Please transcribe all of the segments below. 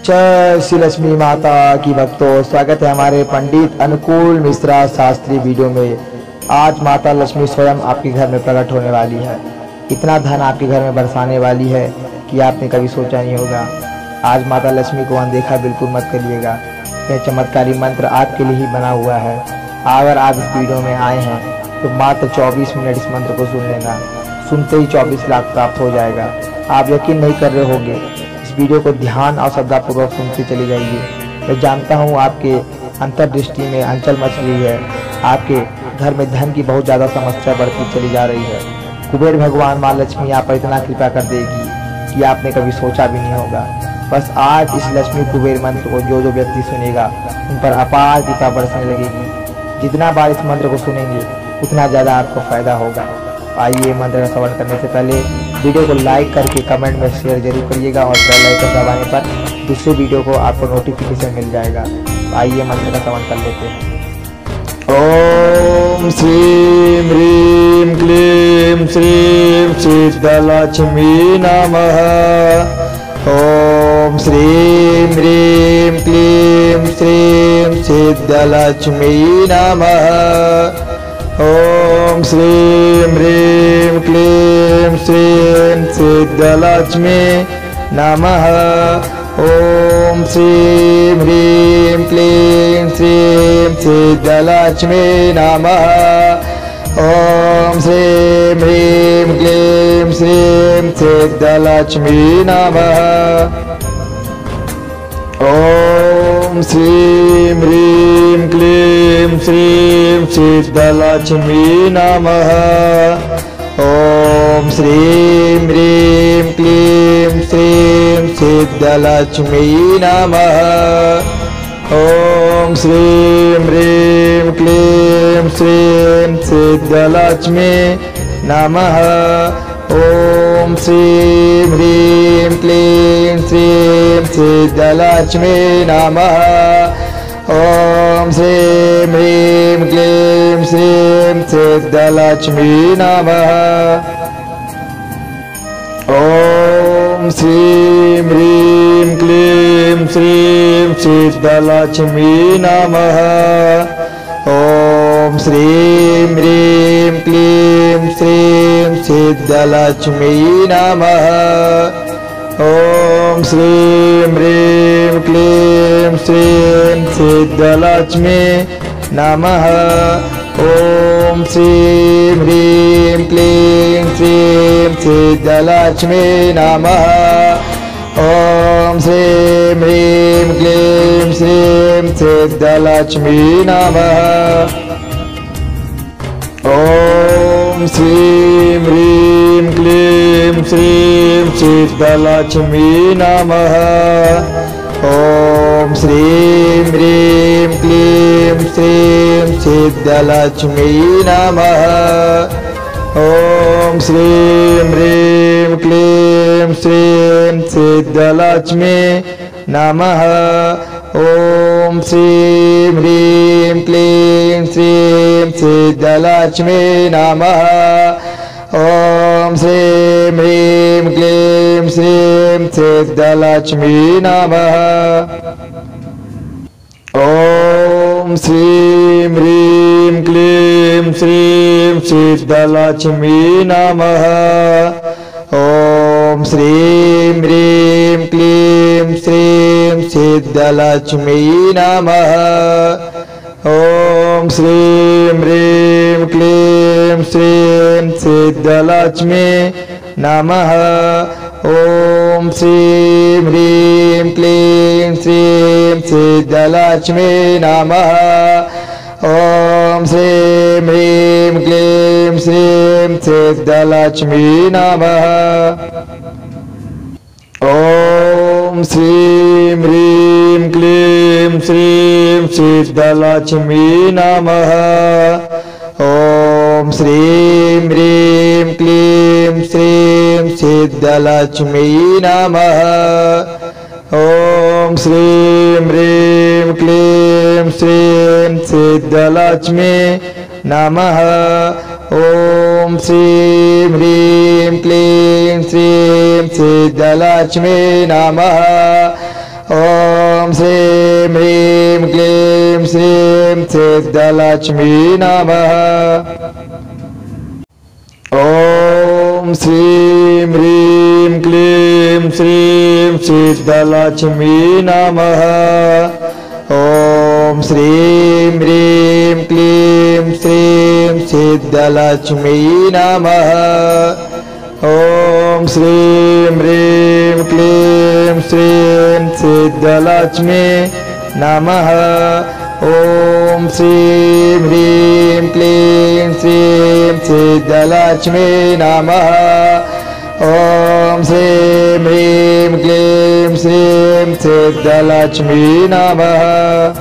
जय श्री लक्ष्मी माता की भक्तों, स्वागत है हमारे पंडित अनुकूल मिश्रा शास्त्री वीडियो में। आज माता लक्ष्मी स्वयं आपके घर में प्रकट होने वाली है। इतना धन आपके घर में बरसाने वाली है कि आपने कभी सोचा नहीं होगा। आज माता लक्ष्मी को अनदेखा बिल्कुल मत करिएगा। यह चमत्कारी मंत्र आपके लिए ही बना हुआ है। अगर आप इस वीडियो में आए हैं तो मात्र 24 मिनट इस मंत्र को सुन लेना। सुनते ही 24 लाख प्राप्त हो जाएगा। आप यकीन नहीं कर रहे होंगे। इस वीडियो को ध्यान और श्रद्धापूर्वक सुनते चले जाइए। मैं जानता हूँ आपके अंतर्दृष्टि में अंचल मच रही है। आपके घर में धन की बहुत ज़्यादा समस्या बढ़ती चली जा रही है। कुबेर भगवान माँ लक्ष्मी आप पर इतना कृपा कर देगी कि आपने कभी सोचा भी नहीं होगा। बस आज इस लक्ष्मी कुबेर मंत्र को जो व्यक्ति सुनेगा उन पर अपार कृपा बरसने लगेगी। जितना बार इस मंत्र को सुनेंगे उतना ज़्यादा आपको फायदा होगा। आइए मंत्र का श्रवण करने से पहले वीडियो को लाइक करके कमेंट में शेयर जरूर करिएगा और बेल आइकन दबाने पर दूसरे वीडियो को आपको नोटिफिकेशन मिल जाएगा। आइए मंत्र का श्रवण कर लेते हैं। ओम श्रीं ह्रीं क्लीं श्रीं सिद्धलक्ष्मी नमः। ओम श्रीं ह्रीं क्लीं श्रीं सिद्धलक्ष्मी नमः। ओम श्रीं ह्रीं क्लीं श्रीं सिद्धलक्ष्मी नमः। ओम श्रीं ह्रीं क्लीं श्रीं सिद्धलक्ष्मी नमः। ओम श्रीं ह्रीं क्लीं श्रीं सिद्धलक्ष्मी नमः। ओम श्रीं ह्रीं क्लीं श्रीं सिद्धलक्ष्मी नमः। ओम श्रीं ह्रीं क्लीं श्रीं सिद्धलक्ष्मी नमः। ओम श्रीं ह्रीं क्लीं श्रीं सिद्धलक्ष्मी नमः। ओम श्रीं ह्रीं क्लीं श्रीं सिद्धलक्ष्मी नमः। ओम श्रीं ह्रीं क्लीं श्रीं सिद्धलक्ष्मी नमः। ओम श्रीं ह्रीं क्लीं श्रीं सिद्धलक्ष्मी नमः। ओम श्रीं ह्रीं क्लीं श्रीं सिद्धलक्ष्मी नमः। ओम श्रीं ह्रीं क्लीं श्रीं सिद्धलक्ष्मी नमः। ओम श्रीं ह्रीं क्लीं श्रीं सिद्धलक्ष्मी नमः। ओम श्रीं ह्रीं क्लीं श्रीं सिद्धलक्ष्मी नमः। ओम श्रीं ह्रीं क्लीं श्रीं सिद्धलक्ष्मी नमः। ओम श्रीं ह्रीं क्लीं श्रीं सिद्धलक्ष्मी नमः। ओम श्रीं ह्रीं क्लीं श्रीं सिद्धलक्ष्मी नमः। ओम श्रीं ह्रीं क्लीं श्रीं सिद्धलक्ष्मी नमः। ओम श्रीं ह्रीं क्लीं श्रीं सिद्धलक्ष्मी नमः। ओम श्रीं ह्रीं क्लीं श्रीं सिद्धलक्ष्मी नमः। ओम श्रीं ह्रीं क्लीं श्रीं सिद्धलक्ष्मी नमः। ओम श्रीं ह्रीं क्लीं श्रीं सिद्धलक्ष्मी नमः। ओम श्रीं ह्रीं क्लीं श्रीं सिद्धलक्ष्मी नमः। ओम श्रीं ह्रीं क्लीं श्रीं सिद्धलक्ष्मी नमः। ओम श्रीं ह्रीं क्लीं श्रीं सिद्धलक्ष्मी नमः। ओम श्रीं ह्रीं क्लीं श्रीं सिद्धलक्ष्मी नमः। ओम श्रीं ह्रीं क्लीं श्रीं सिद्धलक्ष्मी नमः। ओम श्रीं ह्रीं क्लीं श्रीं सिद्धलक्ष्मी नमः। ॐ श्रीं ह्रीं क्लीं श्रीं सिद्धलक्ष्मी नमः। ॐ श्रीं ह्रीं क्लीं श्रीं सिद्धलक्ष्मी नमः। ॐ श्रीं ह्रीं क्लीं श्रीं सिद्धलक्ष्मी नमः। ॐ श्रीं ह्रीं क्लीं श्रीं सिद्धलक्ष्मी नमः। ॐ श्रीं ह्रीं क्लीं श्रीं सिद्धलक्ष्मी नमः। ॐ श्रीं ह्रीं क्लीं श्रीं सिद्धलक्ष्मी नमः।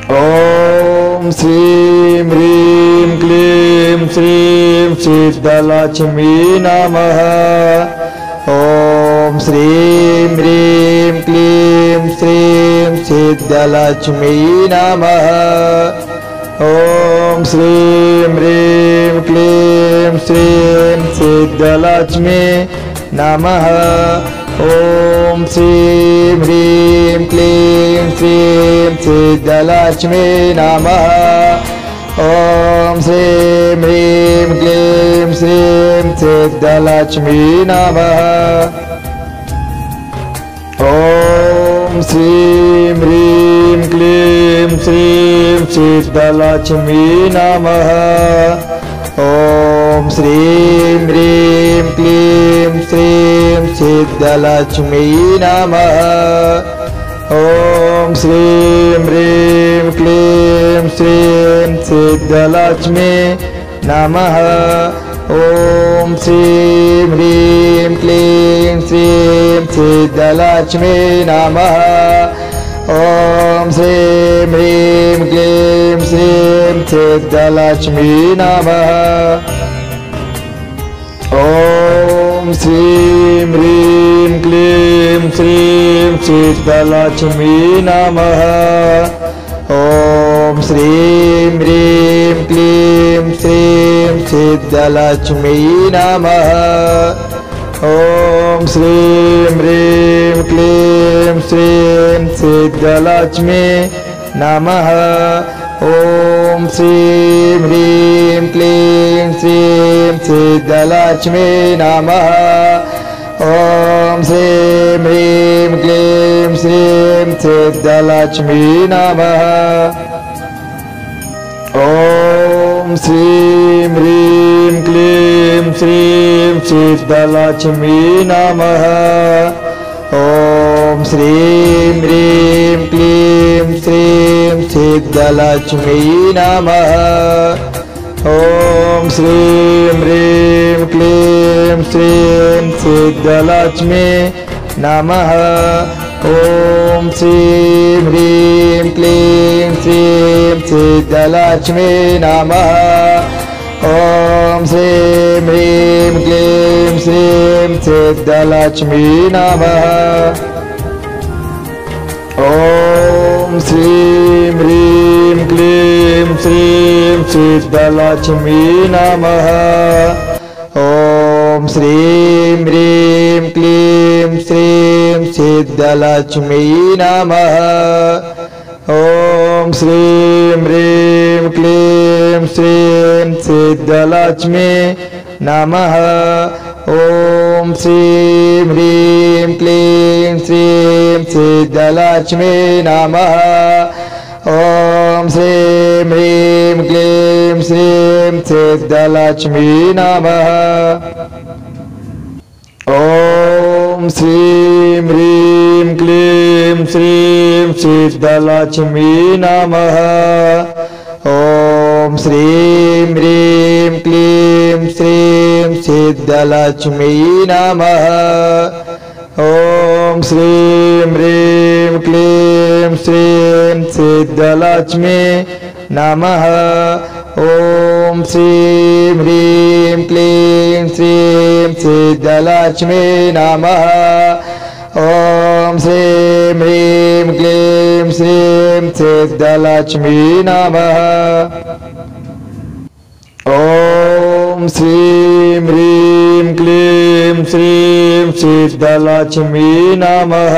ॐ श्रीं ह्रीं क्लीं श्रीं सिद्धलक्ष्मी नमः। ॐ श्रीं ह्रीं क्लीं श्रीं सिद्धलक्ष्मी नमः। ॐ श्रीं ह्रीं क्लीं श्रीं सिद्धलक्ष्मी नमः। ॐ श्रीं ह्रीं क्लीं श्रीं सिद्धलक्ष्मी नमः। ॐ श्रीं ह्रीं क्लीं श्रीं सिद्धलक्ष्मी नमः। ॐ श्रीं ह्रीं क्लीं श्रीं सिद्धलक्ष्मी नमः। ॐ श्रीं ह्रीं क्लीं श्रीं सिद्धलक्ष्मी नमः। ॐ श्रीं ह्रीं क्लीं श्रीं सिद्धलक्ष्मी नमः। ॐ श्रीं ह्रीं क्लीं श्रीं सिद्धलक्ष्मी नमः। ॐ श्रीं ह्रीं क्लीं श्रीं सिद्धलक्ष्मी नमः। ॐ श्रीं ह्रीं क्लीं श्रीं सिद्धलक्ष्मी नमः। ॐ श्रीं ह्रीं क्लीं श्रीं सिद्धलक्ष्मी नमः। ॐ श्रीं ह्रीं क्लीं श्रीं सिद्धलक्ष्मी नमः। ॐ श्रीं ह्रीं क्लीं श्रीं सिद्धलक्ष्मी नमः। ॐ श्रीं ह्रीं क्लीं श्रीं सिद्धलक्ष्मी नमः। ॐ श्रीं ह्रीं क्लीं श्रीं सिद्धलक्ष्मी नमः। ॐ श्रीं ह्रीं क्लीं श्रीं सिद्धलक्ष्मी नमः। ॐ श्रीं ह्रीं क्लीं श्रीं सिद्धलक्ष्मी नमः। ॐ श्रीं ह्रीं क्लीं श्रीं सिद्धलक्ष्मी नमः। ॐ श्रीं ह्रीं क्लीं श्रीं सिद्धलक्ष्मी नमः। ॐ श्रीं ह्रीं क्लीं श्रीं सिद्धलक्ष्मी नमः। ॐ श्रीं ह्रीं क्लीं श्रीं सिद्धलक्ष्मी नमः। ॐ श्रीं ह्रीं क्लीं श्रीं सिद्धलक्ष्मी नमः। ॐ श्रीं ह्रीं क्लीं श्रीं सिद्धलक्ष्मी नमः। ॐ श्रीं ह्रीं क्लीं श्रीं सिद्धलक्ष्मी नमः। ॐ श्रीं ह्रीं क्लीं श्रीं सिद्धलक्ष्मी नमः। ॐ श्रीं ह्रीं क्लीं श्रीं सिद्धलक्ष्मी नमः। ॐ श्रीं ह्रीं क्लीं श्रीं सिद्धलक्ष्मी नमः। ॐ श्रीं ह्रीं क्लीं श्रीं सिद्धलक्ष्मी नमः। ॐ श्रीं ह्रीं क्लीं श्रीं सिद्धलक्ष्मी नमः। ॐ श्रीं ह्रीं क्लीं श्रीं सिद्धलक्ष्मी नमः।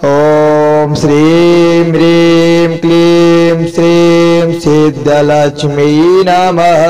ओम श्रीं ह्रीं क्लीं श्रीं सिद्धलक्ष्मी नमः।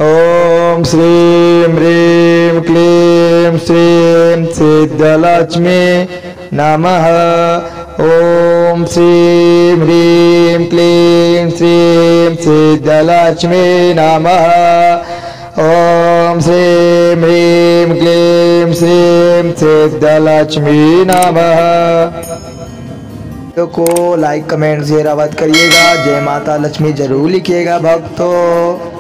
ओम श्रीं ह्रीं क्लीं श्रीं सिद्धलक्ष्मी नमः। ओम श्रीं ह्रीं क्लीं श्रीं सिद्धलक्ष्मी नमः। ओम श्रीं ह्रीं क्लीं श्रीं सिद्धलक्ष्मी नमः। वीडियो को लाइक कमेंट शेयर अवश्य करिएगा। जय माता लक्ष्मी जरूर लिखिएगा भक्तों।